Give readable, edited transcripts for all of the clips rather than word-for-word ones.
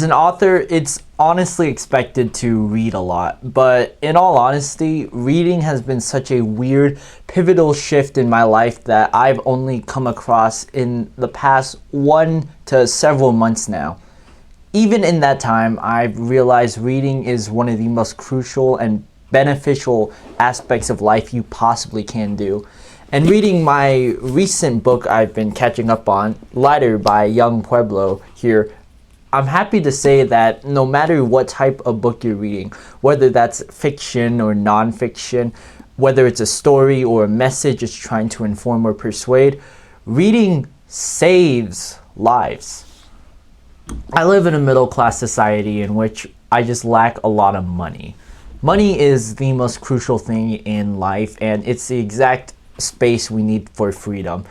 As an author, it's honestly expected to read a lot, but in all honesty, reading has been such a weird, pivotal shift in my life that I've only come across in the past 1 to several months now. Even in that time, I've realized reading is one of the most crucial and beneficial aspects of life you possibly can do. And reading my recent book I've been catching up on, Lighter by Young Pueblo here, I'm happy to say that no matter what type of book you're reading, whether that's fiction or nonfiction, whether it's a story or a message it's trying to inform or persuade, reading saves lives. I live in a middle-class society in which I just lack a lot of money. Money is the most crucial thing in life, and it's the exact space we need for freedom.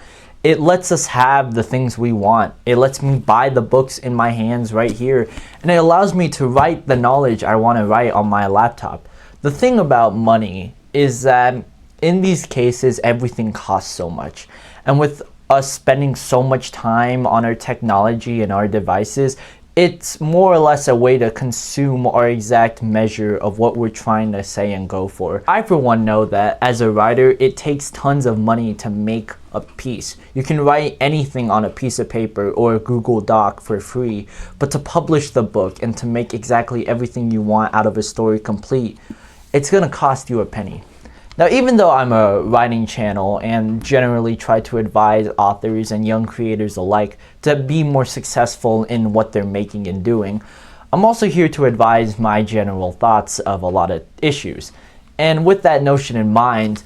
It lets us have the things we want. It lets me buy the books in my hands right here, and it allows me to write the knowledge I want to write on my laptop. The thing about money is that in these cases, everything costs so much. And with us spending so much time on our technology and our devices, it's more or less a way to consume our exact measure of what we're trying to say and go for. I, for one, know that as a writer, it takes tons of money to make a piece. You can write anything on a piece of paper or a Google Doc for free, but to publish the book and to make exactly everything you want out of a story complete, it's gonna cost you a penny. Now, even though I'm a writing channel and generally try to advise authors and young creators alike to be more successful in what they're making and doing, I'm also here to advise my general thoughts of a lot of issues. And with that notion in mind,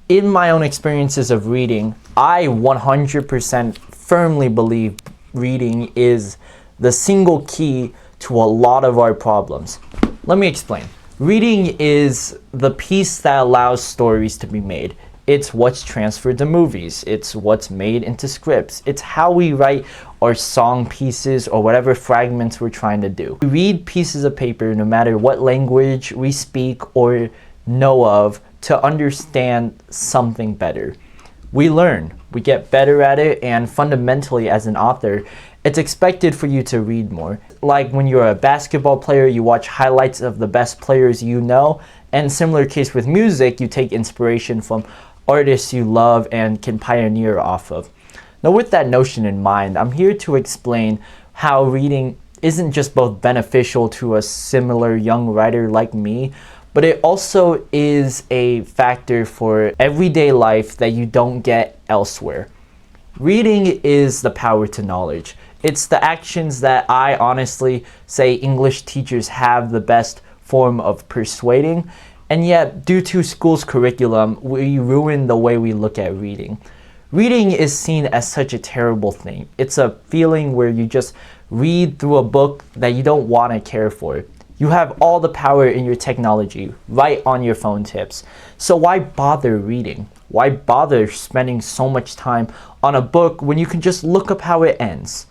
in my own experiences of reading, I 100% firmly believe reading is the single key to a lot of our problems. Let me explain. Reading is the piece that allows stories to be made. It's what's transferred to movies. It's what's made into scripts. It's how we write our song pieces or whatever fragments we're trying to do. We read pieces of paper no matter what language we speak or know of to understand something better. We learn, we get better at it, and fundamentally as an author, it's expected for you to read more. Like when you're a basketball player, you watch highlights of the best players you know, and similar case with music, you take inspiration from artists you love and can pioneer off of. Now, with that notion in mind, I'm here to explain how reading isn't just both beneficial to a similar young writer like me, but it also is a factor for everyday life that you don't get elsewhere. Reading is the power to knowledge. It's the actions that I honestly say English teachers have the best form of persuading, and yet due to school's curriculum, we ruin the way we look at reading. Reading is seen as such a terrible thing. It's a feeling where you just read through a book that you don't want to care for. You have all the power in your technology right on your phone tips. So why bother reading? Why bother spending so much time on a book when you can just look up how it ends?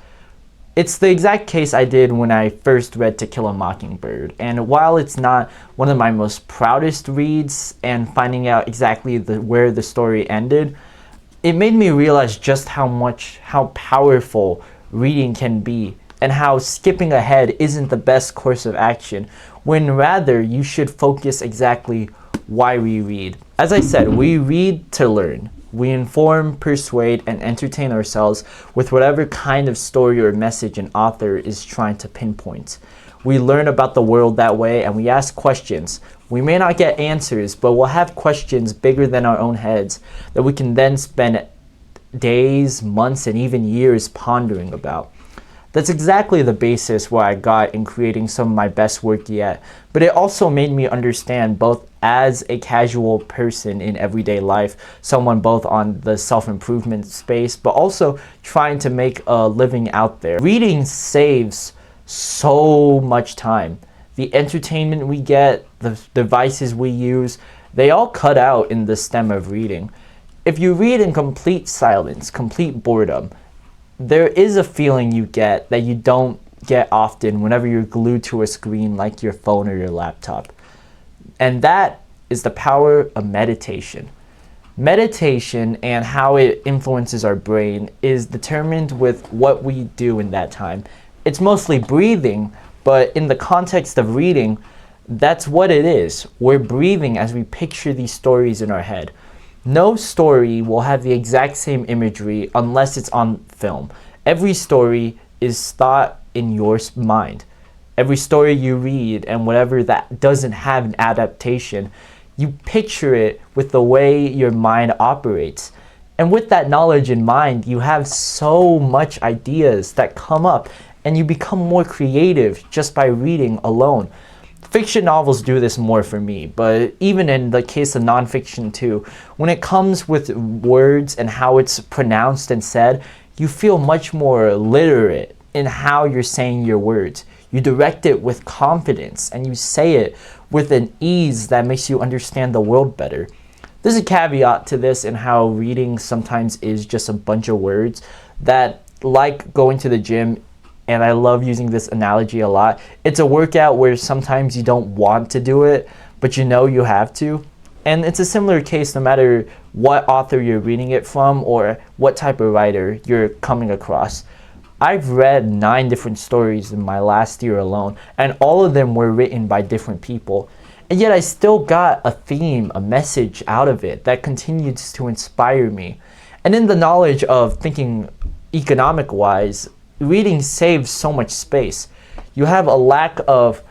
It's the exact case I did when I first read To Kill a Mockingbird, and while it's not one of my most proudest reads and finding out exactly where the story ended, it made me realize just how powerful reading can be and how skipping ahead isn't the best course of action, when rather you should focus exactly why we read. As I said, we read to learn. We inform, persuade, and entertain ourselves with whatever kind of story or message an author is trying to pinpoint. We learn about the world that way, and we ask questions. We may not get answers, but we'll have questions bigger than our own heads that we can then spend days, months, and even years pondering about. That's exactly the basis where I got in creating some of my best work yet, but it also made me understand both as a casual person in everyday life, someone both on the self-improvement space, but also trying to make a living out there. Reading saves so much time. The entertainment we get, the devices we use, they all cut out in the stem of reading. If you read in complete silence, complete boredom, there is a feeling you get that you don't get often whenever you're glued to a screen like your phone or your laptop. And that is the power of meditation. Meditation and how it influences our brain is determined with what we do in that time. It's mostly breathing, but in the context of reading, that's what it is. We're breathing as we picture these stories in our head. No story will have the exact same imagery unless it's on film. Every story is thought in your mind. Every story you read and whatever that doesn't have an adaptation, you picture it with the way your mind operates. And with that knowledge in mind, you have so much ideas that come up and you become more creative just by reading alone. Fiction novels do this more for me, but even in the case of nonfiction too, when it comes with words and how it's pronounced and said, you feel much more literate in how you're saying your words. You direct it with confidence and you say it with an ease that makes you understand the world better. There's a caveat to this in how reading sometimes is just a bunch of words that, like going to the gym, and I love using this analogy a lot. It's a workout where sometimes you don't want to do it, but you know you have to. And it's a similar case no matter what author you're reading it from or what type of writer you're coming across. I've read 9 different stories in my last year alone, and all of them were written by different people. And yet I still got a theme, a message out of it that continues to inspire me. And in the knowledge of thinking economic-wise, reading saves so much space. You have a lack of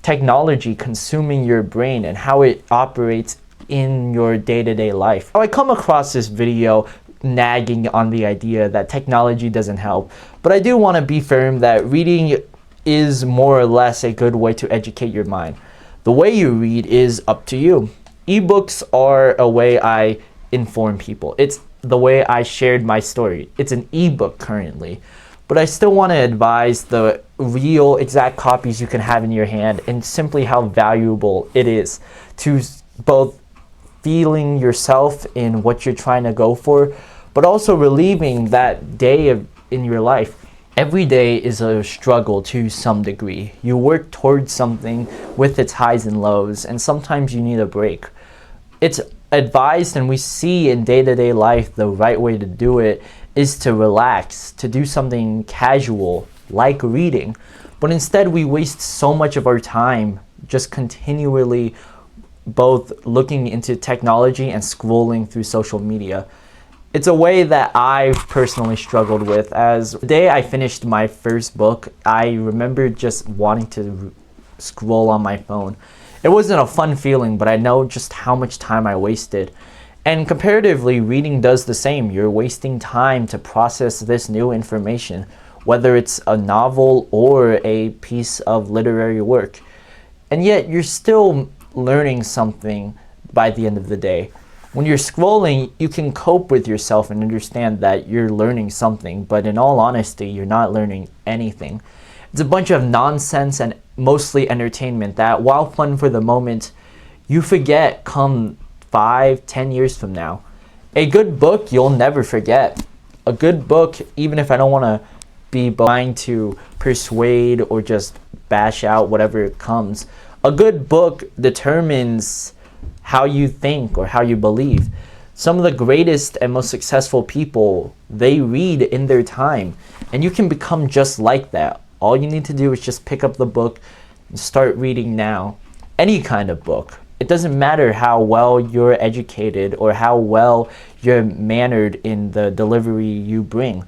technology consuming your brain and how it operates in your day-to-day life. I come across this video nagging on the idea that technology doesn't help, but I do want to be firm that reading is more or less a good way to educate your mind. The way you read is up to you. Ebooks are a way I inform people. It's the way I shared my story. It's an ebook currently. But I still want to advise the real exact copies you can have in your hand and simply how valuable it is to both feeling yourself in what you're trying to go for, but also relieving that day in your life. Every day is a struggle to some degree. You work towards something with its highs and lows, and sometimes you need a break. It's advised, and we see in day-to-day life the right way to do it is to relax, to do something casual like reading. But instead we waste so much of our time just continually both looking into technology and scrolling through social media. It's a way that I've personally struggled with. As the day I finished my first book, I remember just wanting to scroll on my phone. It wasn't a fun feeling, but I know just how much time I wasted. And comparatively, reading does the same. You're wasting time to process this new information, whether it's a novel or a piece of literary work. And yet, you're still learning something by the end of the day. When you're scrolling, you can cope with yourself and understand that you're learning something, but in all honesty, you're not learning anything. It's a bunch of nonsense and mostly entertainment that, while fun for the moment, you forget come 5-10 years from now. A good book you'll never forget. A good book, even if I don't want to be trying to persuade or just bash out whatever comes, a good book determines how you think or how you believe. Some of the greatest and most successful people, they read in their time, and you can become just like that. All you need to do is just pick up the book and start reading now. Any kind of book. It doesn't matter how well you're educated or how well you're mannered in the delivery you bring.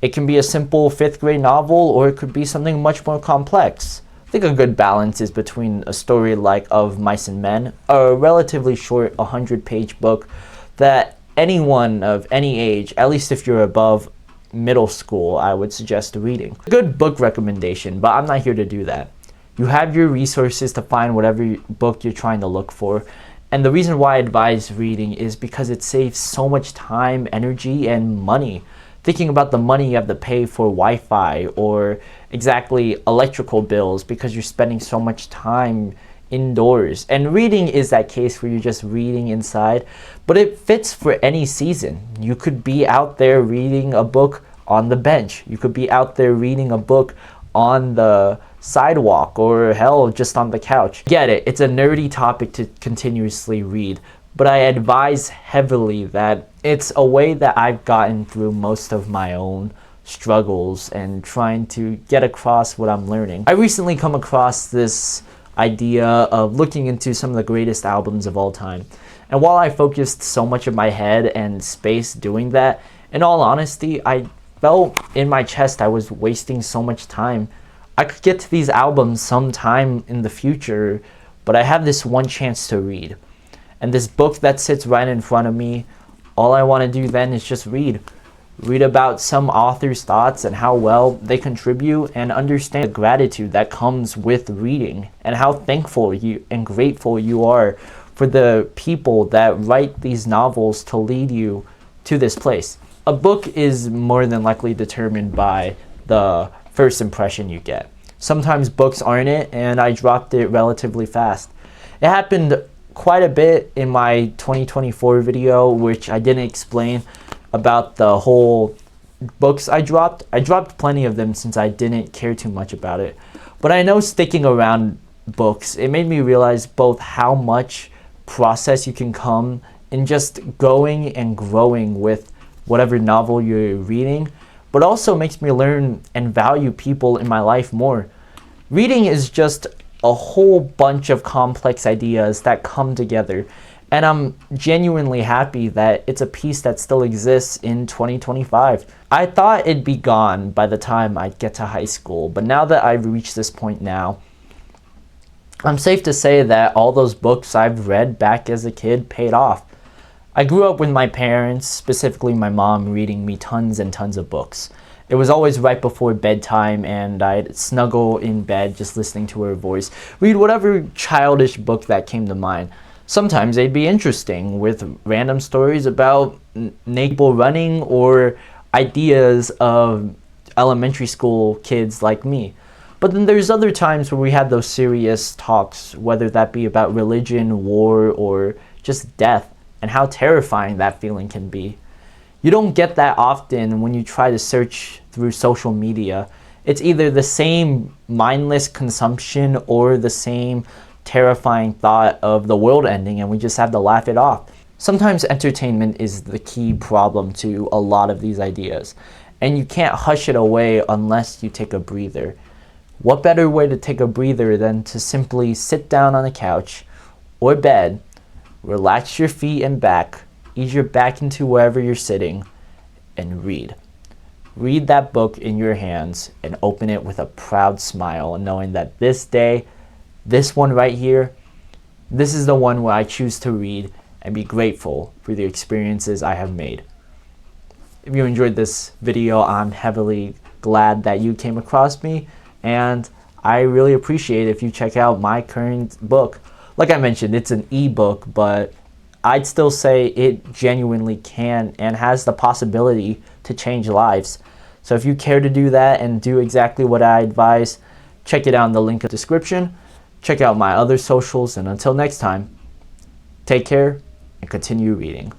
It can be a simple 5th grade novel, or it could be something much more complex. I think a good balance is between a story like Of Mice and Men, a relatively short 100-page book that anyone of any age, at least if you're above middle school, I would suggest reading. A good book recommendation, but I'm not here to do that. You have your resources to find whatever book you're trying to look for. And the reason why I advise reading is because it saves so much time, energy, and money. Thinking about the money you have to pay for Wi-Fi or exactly electrical bills because you're spending so much time indoors. And reading is that case where you're just reading inside, but it fits for any season. You could be out there reading a book on the bench. You could be out there reading a book on the sidewalk, or hell, just on the couch. Get it, it's a nerdy topic to continuously read, but I advise heavily that it's a way that I've gotten through most of my own struggles and trying to get across what I'm learning. I recently come across this idea of looking into some of the greatest albums of all time. And while I focused so much of my head and space doing that, in all honesty, I felt in my chest I was wasting so much time. I could get to these albums sometime in the future, but I have this one chance to read. And this book that sits right in front of me, all I want to do then is just read. Read about some author's thoughts and how well they contribute, and understand the gratitude that comes with reading and how thankful you and grateful you are for the people that write these novels to lead you to this place. A book is more than likely determined by the first impression you get. Sometimes books aren't it, and I dropped it relatively fast. It happened quite a bit in my 2024 video, which I didn't explain about the whole books I dropped. I dropped plenty of them since I didn't care too much about it. But I know sticking around books, it made me realize both how much process you can come in just going and growing with whatever novel you're reading, but also makes me learn and value people in my life more. Reading is just a whole bunch of complex ideas that come together, and I'm genuinely happy that it's a piece that still exists in 2025. I thought it'd be gone by the time I'd get to high school, but now that I've reached this point now, I'm safe to say that all those books I've read back as a kid paid off. I grew up with my parents, specifically my mom, reading me tons and tons of books. It was always right before bedtime, and I'd snuggle in bed just listening to her voice, read whatever childish book that came to mind. Sometimes they'd be interesting, with random stories about naked people running or ideas of elementary school kids like me. But then there's other times where we had those serious talks, whether that be about religion, war, or just death, and how terrifying that feeling can be. You don't get that often when you try to search through social media. It's either the same mindless consumption or the same terrifying thought of the world ending, and we just have to laugh it off. Sometimes entertainment is the key problem to a lot of these ideas, and you can't hush it away unless you take a breather. What better way to take a breather than to simply sit down on a couch or bed, relax your feet and back, ease your back into wherever you're sitting, and read. Read that book in your hands and open it with a proud smile, knowing that this day, this one right here, this is the one where I choose to read and be grateful for the experiences I have made. If you enjoyed this video, I'm heavily glad that you came across me, and I really appreciate if you check out my current book. Like I mentioned, it's an ebook, but I'd still say it genuinely can and has the possibility to change lives. So if you care to do that and do exactly what I advise, check it out in the link in the description. Check out my other socials, and until next time, take care and continue reading.